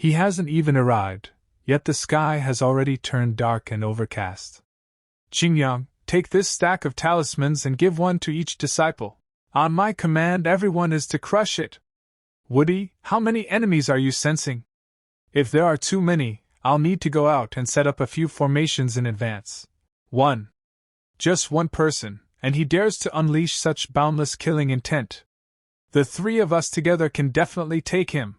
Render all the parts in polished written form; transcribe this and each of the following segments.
He hasn't even arrived, yet the sky has already turned dark and overcast. Qingyang, take this stack of talismans and give one to each disciple. On my command, everyone is to crush it. Woody, how many enemies are you sensing? If there are too many, I'll need to go out and set up a few formations in advance. 1. Just one person, and he dares to unleash such boundless killing intent. The three of us together can definitely take him.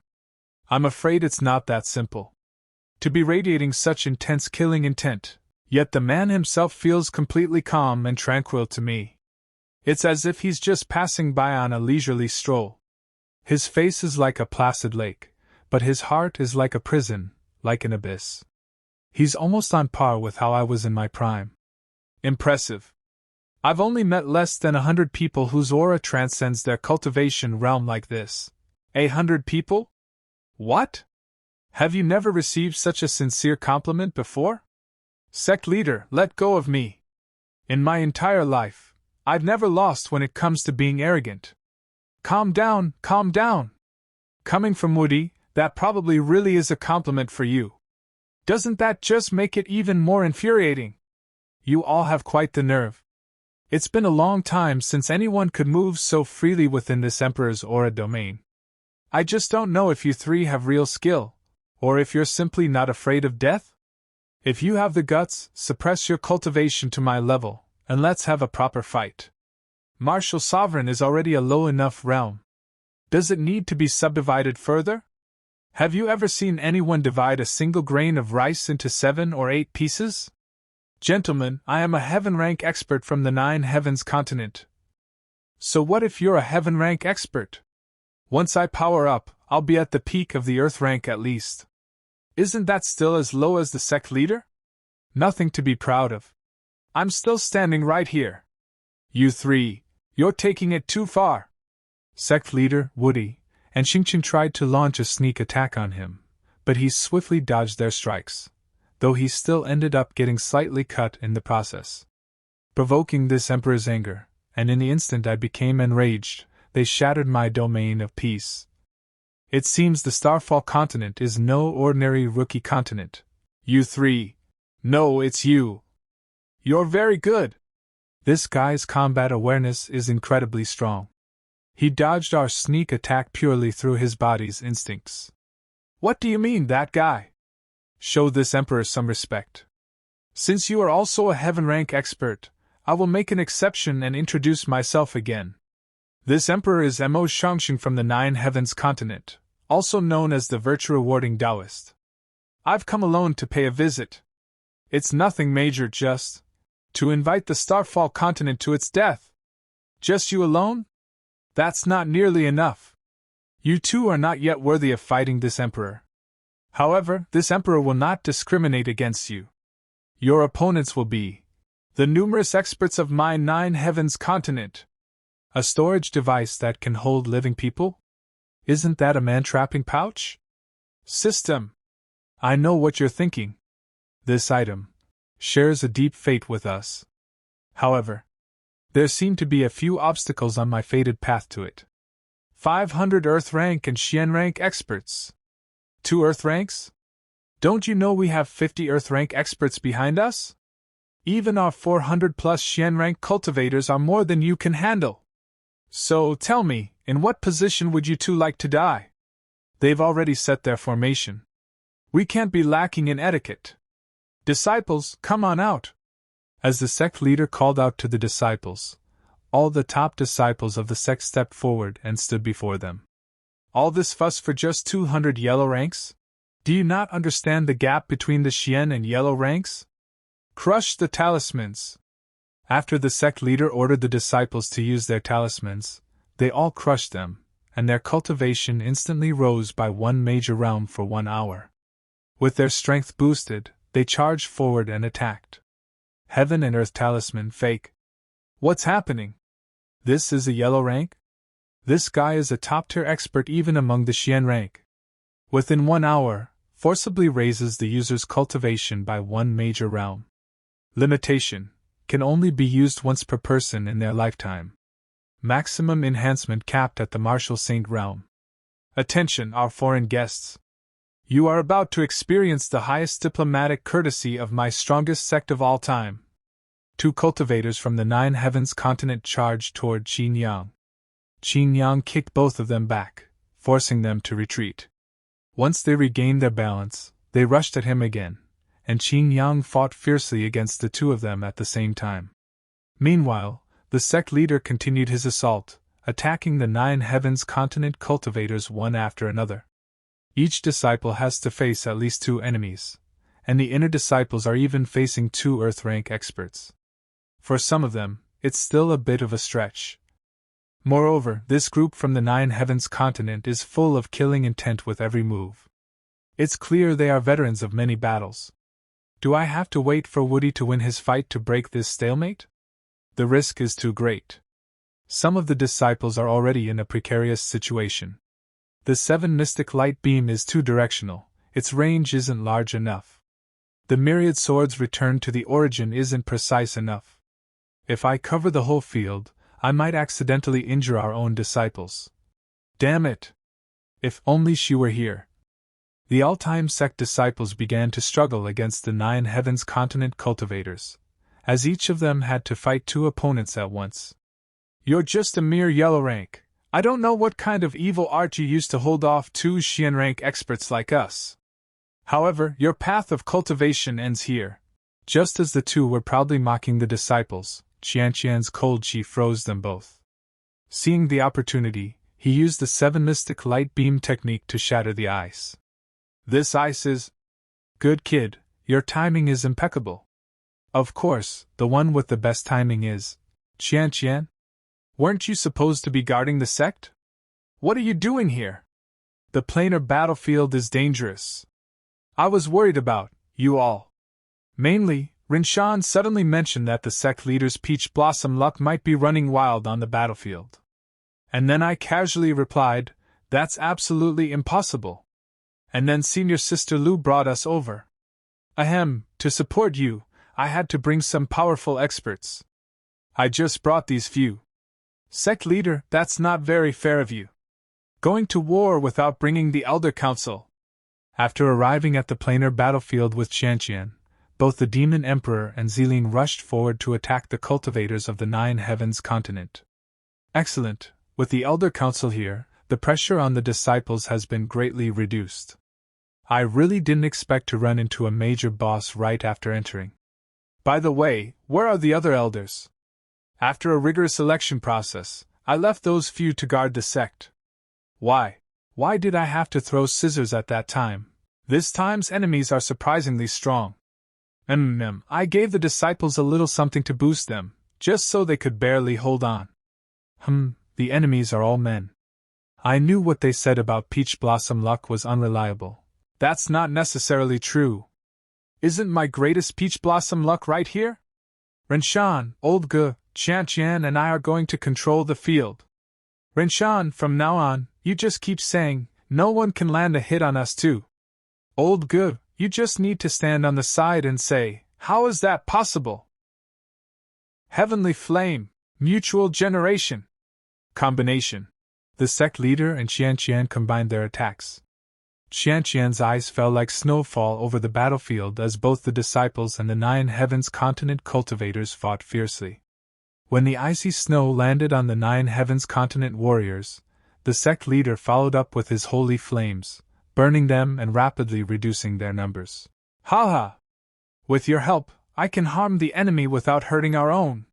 I'm afraid it's not that simple. To be radiating such intense killing intent, yet the man himself feels completely calm and tranquil to me. It's as if he's just passing by on a leisurely stroll. His face is like a placid lake, but his heart is like a prison, like an abyss. He's almost on par with how I was in my prime. Impressive. I've only met less than 100 people whose aura transcends their cultivation realm like this. 100 people? What? Have you never received such a sincere compliment before? Sect Leader, let go of me. In my entire life, I've never lost when it comes to being arrogant. Calm down, calm down. Coming from Woody, that probably really is a compliment for you. Doesn't that just make it even more infuriating? You all have quite the nerve. It's been a long time since anyone could move so freely within this Emperor's aura domain. I just don't know if you three have real skill, or if you're simply not afraid of death? If you have the guts, suppress your cultivation to my level, and let's have a proper fight. Martial Sovereign is already a low enough realm. Does it need to be subdivided further? Have you ever seen anyone divide a single grain of rice into 7 or 8 pieces? Gentlemen, I am a heaven rank expert from the 9 heavens continent. So what if you're a heaven rank expert? Once I power up, I'll be at the peak of the earth rank at least. Isn't that still as low as the Sect Leader? Nothing to be proud of. I'm still standing right here. You three, you're taking it too far. Sect Leader, Woody, and Xingqiang tried to launch a sneak attack on him, but he swiftly dodged their strikes, though he still ended up getting slightly cut in the process. Provoking this Emperor's anger, and in the instant I became enraged, they shattered my domain of peace. It seems the Starfall continent is no ordinary rookie continent. You three. No, it's you. You're very good. This guy's combat awareness is incredibly strong. He dodged our sneak attack purely through his body's instincts. What do you mean, that guy? Show this Emperor some respect. Since you are also a heaven rank expert, I will make an exception and introduce myself again. This Emperor is Mo Shangxing from the 9 heavens continent, also known as the virtue-rewarding Taoist. I've come alone to pay a visit. It's nothing major, just to invite the Starfall continent to its death. Just you alone? That's not nearly enough. You two are not yet worthy of fighting this Emperor. However, this Emperor will not discriminate against you. Your opponents will be the numerous experts of my 9 heavens continent. A storage device that can hold living people? Isn't that a man-trapping pouch? System. I know what you're thinking. This item shares a deep fate with us. However, there seem to be a few obstacles on my fated path to it. 500 Earth rank and Xian rank experts. 2 Earth ranks? Don't you know we have 50 Earth rank experts behind us? Even our 400 plus Xian rank cultivators are more than you can handle. So tell me, in what position would you two like to die? They've already set their formation. We can't be lacking in etiquette. Disciples, come on out. As the sect leader called out to the disciples, all the top disciples of the sect stepped forward and stood before them. All this fuss for just 200 yellow ranks? Do you not understand the gap between the Xian and yellow ranks? Crush the talismans. After the sect leader ordered the disciples to use their talismans, they all crushed them, and their cultivation instantly rose by 1 major realm for 1 hour. With their strength boosted, they charged forward and attacked. Heaven and Earth talisman fake. What's happening? This is a yellow rank? This guy is a top-tier expert even among the Xian rank. Within 1 hour, forcibly raises the user's cultivation by 1 major realm. Limitation. Can only be used once per person in their lifetime. Maximum enhancement capped at the Martial Saint realm. Attention, our foreign guests. You are about to experience the highest diplomatic courtesy of my strongest sect of all time. 2 cultivators from the 9 Heavens continent charged toward Qin Yang. Qin Yang kicked both of them back, forcing them to retreat. Once they regained their balance, they rushed at him again, and Qin Yang fought fiercely against the 2 of them at the same time. Meanwhile, the sect leader continued his assault, attacking the 9 Heavens continent cultivators one after another. Each disciple has to face at least 2 enemies, and the inner disciples are even facing 2 Earth rank experts. For some of them, it's still a bit of a stretch. Moreover, this group from the 9 Heavens continent is full of killing intent with every move. It's clear they are veterans of many battles. Do I have to wait for Woody to win his fight to break this stalemate? The risk is too great. Some of the disciples are already in a precarious situation. The 7 mystic light beam is too directional, its range isn't large enough. The myriad swords returned to the origin isn't precise enough. If I cover the whole field, I might accidentally injure our own disciples. Damn it! If only she were here. The All Time Sect disciples began to struggle against the 9 Heavens continent cultivators, as each of them had to fight 2 opponents at once. You're just a mere yellow rank. I don't know what kind of evil art you used to hold off 2 Xian rank experts like us. However, your path of cultivation ends here. Just as the 2 were proudly mocking the disciples, Qianqian's cold chi froze them both. Seeing the opportunity, he used the 7 mystic light beam technique to shatter the ice. This ice is... Good kid, your timing is impeccable. Of course, the one with the best timing is... Qianqian? Weren't you supposed to be guarding the sect? What are you doing here? The planar battlefield is dangerous. I was worried about you all. Mainly, Rinshan suddenly mentioned that the sect leader's peach blossom luck might be running wild on the battlefield. And then I casually replied, that's absolutely impossible. And then Senior Sister Lu brought us over. Ahem, to support you, I had to bring some powerful experts. I just brought these few. Sect leader, that's not very fair of you. Going to war without bringing the Elder Council. After arriving at the planar battlefield with Qianqian, both the Demon Emperor and Ziling rushed forward to attack the cultivators of the 9 Heavens continent. Excellent, with the Elder Council here, the pressure on the disciples has been greatly reduced. I really didn't expect to run into a major boss right after entering. By the way, where are the other elders? After a rigorous election process, I left those few to guard the sect. Why? Why did I have to throw scissors at that time? This time's enemies are surprisingly strong. I gave the disciples a little something to boost them, just so they could barely hold on. The enemies are all men. I knew what they said about peach blossom luck was unreliable. That's not necessarily true. Isn't my greatest peach blossom luck right here? Rinshan, Old Ge, Qianqian and I are going to control the field. Rinshan, from now on, you just keep saying, no one can land a hit on us too. Old Ge, you just need to stand on the side and say, how is that possible? Heavenly Flame, Mutual Generation. Combination. The sect leader and Qianqian combined their attacks. Qianqian's eyes fell like snowfall over the battlefield as both the disciples and the 9 Heavens continent cultivators fought fiercely. When the icy snow landed on the 9 Heavens continent warriors, the sect leader followed up with his holy flames, burning them and rapidly reducing their numbers. Ha ha! With your help, I can harm the enemy without hurting our own.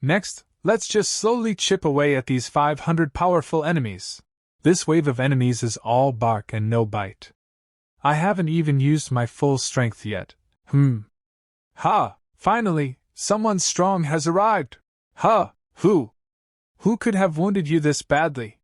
Next, let's just slowly chip away at these 500 powerful enemies. This wave of enemies is all bark and no bite. I haven't even used my full strength yet. Ha! Finally, someone strong has arrived. Ha! Who? Who could have wounded you this badly?